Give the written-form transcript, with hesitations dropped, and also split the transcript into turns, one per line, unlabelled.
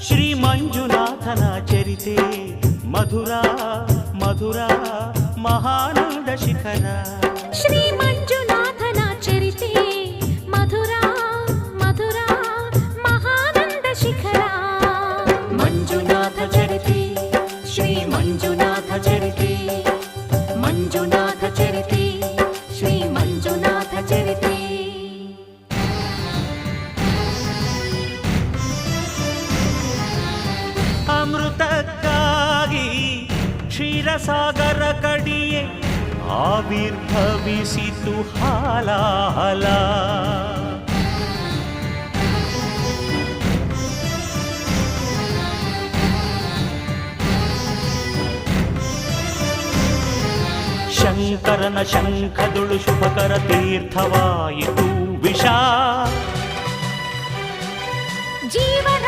ಶ್ರೀ ಮಂಜುನಾಥನ ಚರಿತೆ ಮಧುರ ಮಧುರ ಮಹಾನಂದ ಶಿಖರ.
ಶ್ರೀ ಮಂಜುನಾಥನ ಚರಿತೆ ಮಧುರ ಮಧುರ ಮಹಾನಂದ ಶಿಖರ.
ಮಂಜುನಾಥ ಚರಿತೆ ಶ್ರೀ ಮಂಜುನಾಥ ಚರಿತೆ ಮಂಜುನಾಥ ಚರಿತೆ ಶ್ರೀ ಮಂಜುನಾಥ ಚರಿತೆ. ಅಮೃತಕ್ಕಾಗಿ ಕ್ಷೀರಸಾಗರ ಕಡಿಯೇ ಆವಿರ್ಭವಿಸಿತು ಹಾಲಾಹಲ. ಶಂಕರನ ಶಂಖದುಳು ಶುಭಕರ ತೀರ್ಥವಾಯಿತು ವಿಷ.
ಜೀವನ